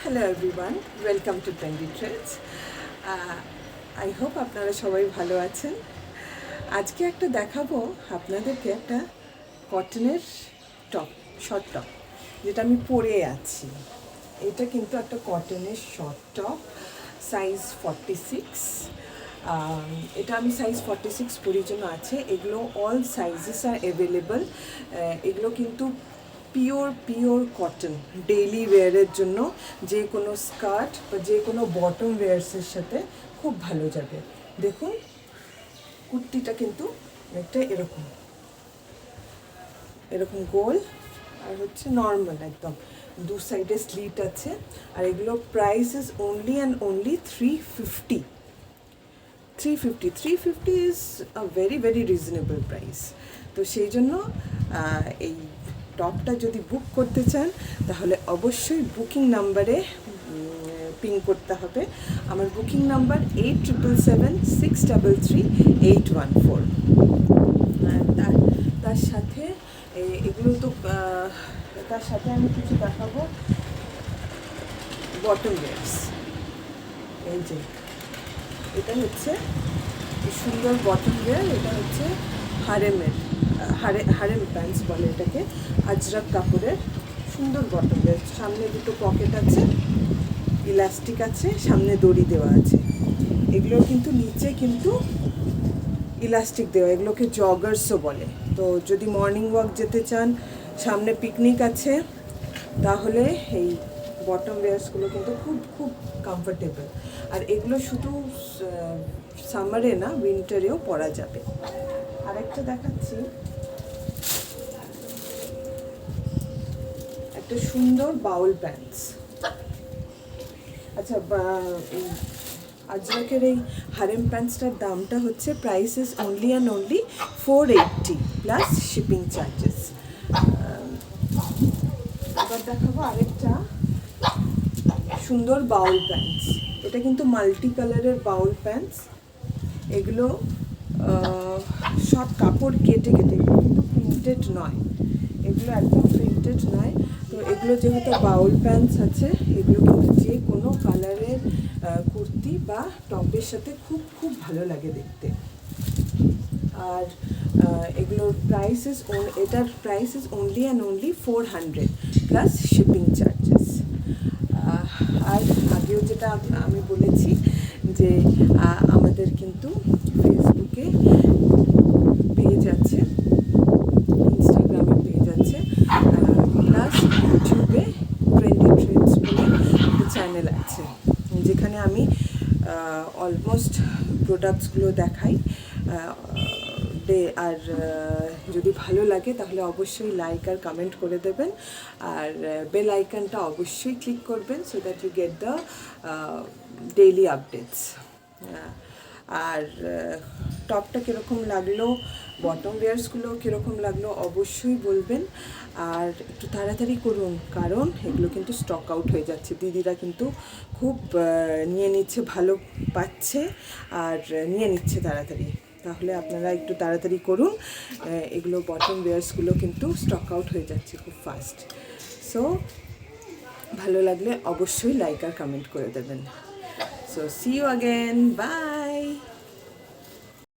Hello everyone, welcome to trendy trades. I hope আপনারা সবাই ভালো আছেন। আজকে একটা দেখাবো আপনাদেরকে একটা কটনের টপ, শর্ট টপ, যেটা আমি পরে আছি। এটা কিন্তু একটা কটনের শর্ট টপ, সাইজ 46। এটা আমি সাইজ 46 পরির জন্য আছে। এগুলো অল সাইজেস আর অ্যাভেলেবল। এগুলো কিন্তু পিওর কটন, ডেইলি ওয়্যারের জন্য যে কোনো স্কার্ট বা যে কোনো বটম ওয়্যার্সের সাথে খুব ভালো যাবে। দেখুন কুর্তিটা কিন্তু একটা এরকম এরকম গোল, আর হচ্ছে নর্মাল একদম, দু সাইডে স্লিট আছে। আর এগুলো price is only and only 350। 350 is a very reasonable price. তো সেই জন্য এই টপটা যদি বুক করতে চান তাহলে অবশ্যই বুকিং নাম্বারে পিং করতে হবে। আমার বুকিং নাম্বার 8777633814। তার সাথে এগুলো তো তার সাথে আমি কিছু দেখাবো বটম ওয়্যার্স। এই যে এটা হচ্ছে সুন্দর বটম ওয়্যার, এটা হচ্ছে হারেম প্যান্টস বলে এটাকে, আজরাক কাপড়ের সুন্দর বটম ওয়্যার। সামনে দুটো পকেট আছে, ইলাস্টিক আছে, সামনে দড়ি দেওয়া আছে। এগুলো কিন্তু নিচে কিন্তু ইলাস্টিক দেওয়া, এগুলোকে জগার্সও বলে। তো যদি মর্নিং ওয়াক যেতে চান, সামনে পিকনিক আছে, তাহলে এই বটম ওয়্যার্সগুলো কিন্তু খুব কমফোর্টেবল। আর এগুলো শুধু সামারে না, উইন্টারেও পরা যাবে। আরেকটা দেখাচ্ছি, একটা সুন্দর বাউল প্যান্টস। আচ্ছা, আজরাকের এই হারেম প্যান্টসটার দামটা হচ্ছে price is only and only 480 plus shipping charges. এবার দেখাবো আরেকটা সুন্দর বাউল প্যান্টস। এটা কিন্তু মাল্টি কালারের বাউল প্যান্টস। এগুলো সব কাপড় কেটে এগুলো কিন্তু প্রিন্টেড নয়, এগুলো একদম প্রিন্টেড নয়। তো এগুলো যেহেতু বাউল প্যান্টস আছে, এগুলো কিন্তু যে কোনো কালারের কুর্তি বা টপের সাথে খুব ভালো লাগে দেখতে। আর এগুলোর এটার price is only and only 400 plus shipping charges. আর আগেও যেটা আমি বলেছি যে আমাদের কিন্তু ফেসবুকে পেজ আছে, ইনস্টাগ্রামে পেজ আছে, প্লাস ইউটিউবে ট্রেন্ডি ট্রেডস বলে একটা চ্যানেল আছে, যেখানে আমি অলমোস্ট প্রোডাক্টসগুলো দেখাই। আর যদি ভালো লাগে তাহলে অবশ্যই লাইক আর কমেন্ট করে দেবেন, আর বেল আইকনটা অবশ্যই ক্লিক করবেন, so that you get the daily updates. আর টপটা কীরকম লাগলো, বটম ওয়্যার্সগুলো কীরকম লাগলো অবশ্যই বলবেন। আর একটু তাড়াতাড়ি করুন, কারণ এগুলো কিন্তু স্টক আউট হয়ে যাচ্ছে। দিদিরা কিন্তু খুব নিয়ে নিচ্ছে, ভালো পাচ্ছে আর নিয়ে নিচ্ছে তাড়াতাড়ি। তাহলে আপনারা একটু তাড়াতাড়ি করুন, এগুলো বটম ওয়্যার্সগুলো কিন্তু স্টক আউট হয়ে যাচ্ছে খুব ফাস্ট। সো ভালো লাগলে অবশ্যই লাইক আর কমেন্ট করে দেবেন। So see you again, by.